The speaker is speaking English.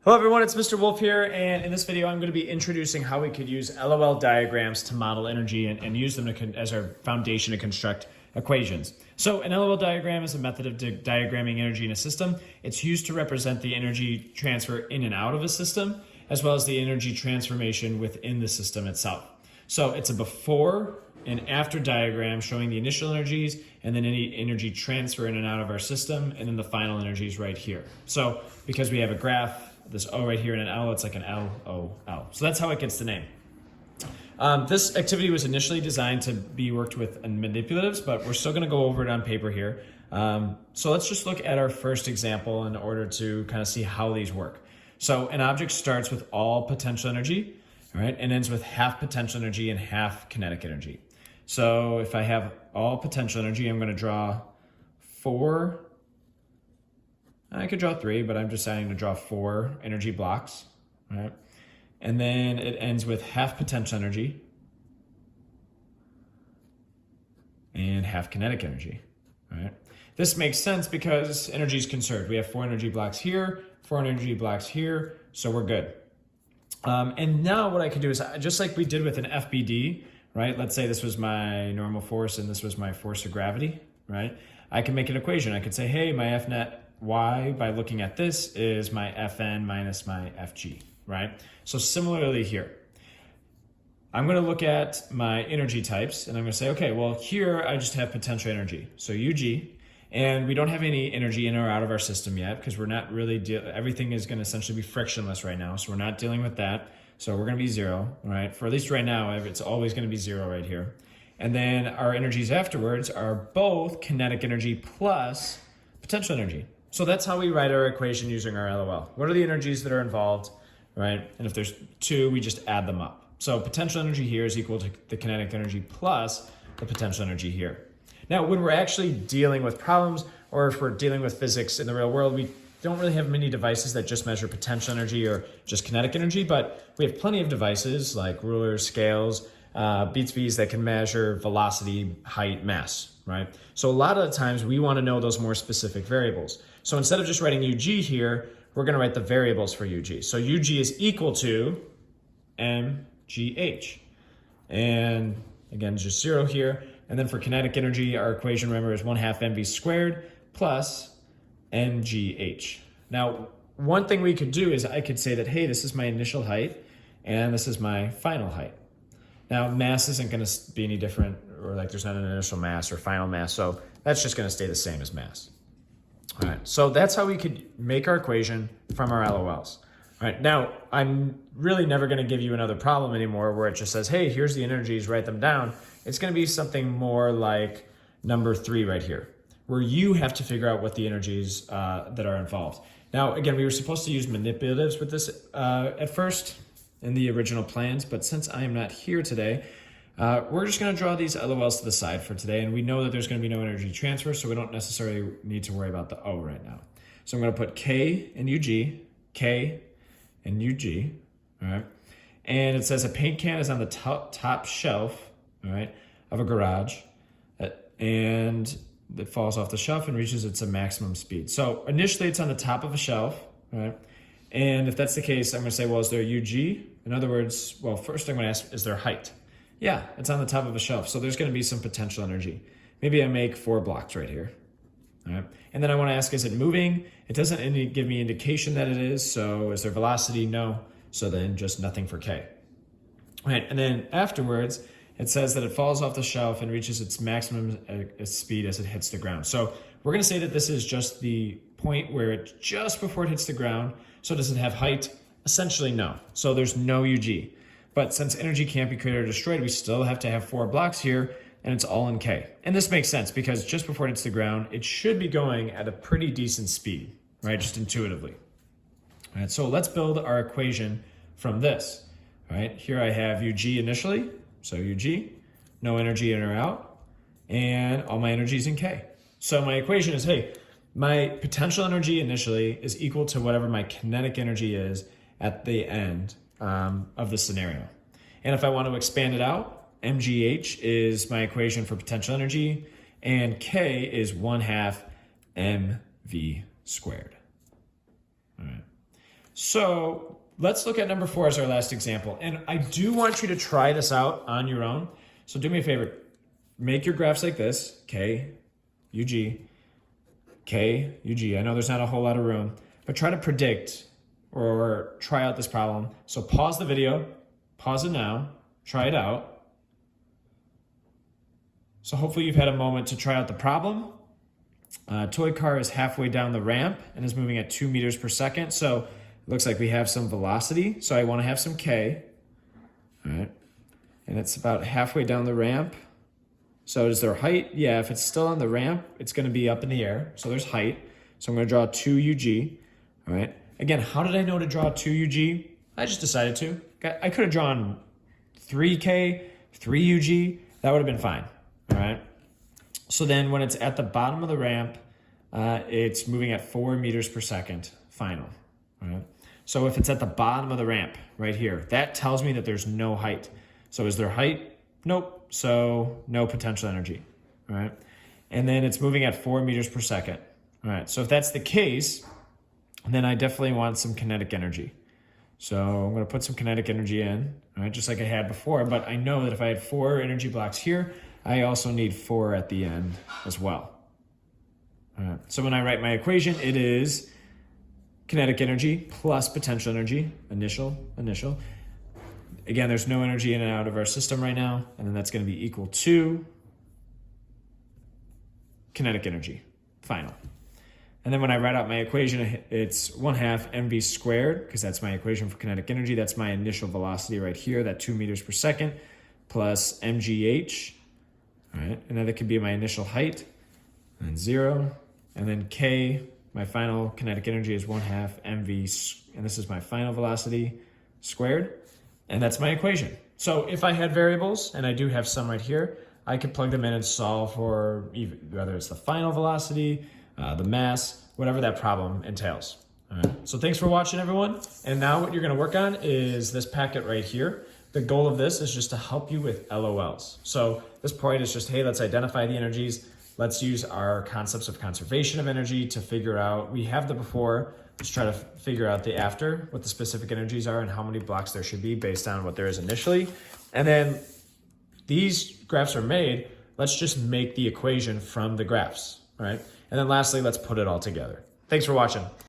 Hello everyone, it's Mr. Wolf here, and in this video I'm going to be introducing how we could use LOL diagrams to model energy and use them as our foundation to construct equations. So an LOL diagram is a method of diagramming energy in a system. It's used to represent the energy transfer in and out of a system, as well as the energy transformation within the system itself. So it's a before and after diagram showing the initial energies and then any energy transfer in and out of our system, and then the final energies right here. So because we have a graph, this O right here and an L, it's like an L-O-L. So that's how it gets the name. This activity was initially designed to be worked with in manipulatives, but we're still gonna go over it on paper here. So let's just look at our first example in order to kind of see how these work. So an object starts with all potential energy, all right, and ends with half potential energy and half kinetic energy. So if I have all potential energy, I'm gonna draw four. I could draw three, but I'm deciding to draw four energy blocks, right? And then it ends with half potential energy and half kinetic energy, right? This makes sense because energy is conserved. We have four energy blocks here, four energy blocks here, so we're good. And now what I can do is, just like we did with an FBD, right? Let's say this was my normal force and this was my force of gravity, right? I can make an equation. I could say, hey, my F net Y, by looking at this, is my Fn minus my Fg, right? So similarly here, I'm gonna look at my energy types and I'm gonna say, okay, well here I just have potential energy, so Ug, and we don't have any energy in or out of our system yet because we're not really, everything is gonna essentially be frictionless right now, so we're not dealing with that. So we're gonna be zero, right? For at least right now, it's always gonna be zero right here. And then our energies afterwards are both kinetic energy plus potential energy. So that's how we write our equation using our LOL. What are the energies that are involved, right? And if there's two, we just add them up. So potential energy here is equal to the kinetic energy plus the potential energy here. Now, when we're actually dealing with problems, or if we're dealing with physics in the real world, we don't really have many devices that just measure potential energy or just kinetic energy, but we have plenty of devices like rulers, scales, beats bees that can measure velocity, height, mass, right? So a lot of the times we want to know those more specific variables. So instead of just writing Ug here, we're going to write the variables for Ug. So Ug is equal to mgh. And again, just zero here. And then for kinetic energy, our equation, remember, is 1/2 mv squared plus mgh. Now, one thing we could do is I could say that, hey, this is my initial height and this is my final height. Now, mass isn't going to be any different, or like there's not an initial mass or final mass, so that's just going to stay the same as mass. All right, so that's how we could make our equation from our LOLs. All right, now I'm really never going to give you another problem anymore where it just says, hey, here's the energies, write them down. It's going to be something more like number 3 right here, where you have to figure out what the energies that are involved. Now, again, we were supposed to use manipulatives with this at first in the original plans, but since I am not here today, we're just going to draw these LOLs to the side for today, and we know that there's going to be no energy transfer, so we don't necessarily need to worry about the O right now. So I'm going to put K and Ug, K and Ug, all right? And it says a paint can is on the top shelf, all right, of a garage, and it falls off the shelf and reaches its maximum speed. So initially it's on the top of a shelf, all right? And if that's the case, I'm going to say, well, is there Ug? In other words, well, first I'm going to ask, is there height? Yeah, it's on the top of a shelf, so there's going to be some potential energy. Maybe I make 4 blocks right here. All right. And then I want to ask, is it moving? It doesn't give me indication that it is, so is there velocity? No. So then just nothing for K. All right, and then afterwards, it says that it falls off the shelf and reaches its maximum speed as it hits the ground. So we're going to say that this is just the point where it's just before it hits the ground. So does it have height? Essentially, no. So there's no Ug. But since energy can't be created or destroyed, we still have to have 4 blocks here, and it's all in K. And this makes sense because just before it hits the ground, it should be going at a pretty decent speed, right? Just intuitively. All right, so let's build our equation from this. All right, here I have Ug initially, so Ug, no energy in or out, and all my energy is in K. So my equation is, hey, my potential energy initially is equal to whatever my kinetic energy is at the end of the scenario. And if I want to expand it out, mgh is my equation for potential energy, and K is 1/2 mv squared. All right. So let's look at number 4 as our last example. And I do want you to try this out on your own. So do me a favor, make your graphs like this, K, U, G, K, U, G. I know there's not a whole lot of room, but try to predict or try out this problem. So pause the video, pause it now, try it out. So hopefully you've had a moment to try out the problem. Toy car is halfway down the ramp and is moving at 2 meters per second. So it looks like we have some velocity. So I want to have some K. All right. And it's about halfway down the ramp. So is there height? Yeah, if it's still on the ramp, it's going to be up in the air. So there's height. So I'm going to draw 2 UG. All right. Again, how did I know to draw 2 UG? I just decided to. I could have drawn 3K, 3 UG. That would have been fine. All right. So then when it's at the bottom of the ramp, it's moving at 4 meters per second, final. All right. So if it's at the bottom of the ramp right here, that tells me that there's no height. So is there height? Nope. So no potential energy. All right. And then it's moving at 4 meters per second. All right. So if that's the case, then I definitely want some kinetic energy. So I'm going to put some kinetic energy in, all right, just like I had before. But I know that if I had 4 energy blocks here, I also need 4 at the end as well. All right. So when I write my equation, it is kinetic energy plus potential energy, initial. Again, there's no energy in and out of our system right now, and then that's going to be equal to kinetic energy, final. And then when I write out my equation, it's 1/2 mv squared, because that's my equation for kinetic energy. That's my initial velocity right here, that 2 meters per second, plus mgh. All right, and then that could be my initial height, and 0. And then k, my final kinetic energy is 1/2 mv, and this is my final velocity squared. And that's my equation. So if I had variables, and I do have some right here, I could plug them in and solve for whether it's the final velocity, the mass, whatever that problem entails. All right. So thanks for watching, everyone. And now what you're going to work on is this packet right here. The goal of this is just to help you with LOLs. So this point is just, hey, let's identify the energies. Let's use our concepts of conservation of energy to figure out, we have the before, let's try to figure out the after, what the specific energies are and how many blocks there should be based on what there is initially. And then these graphs are made, let's just make the equation from the graphs, all right? And then lastly, let's put it all together. Thanks for watching.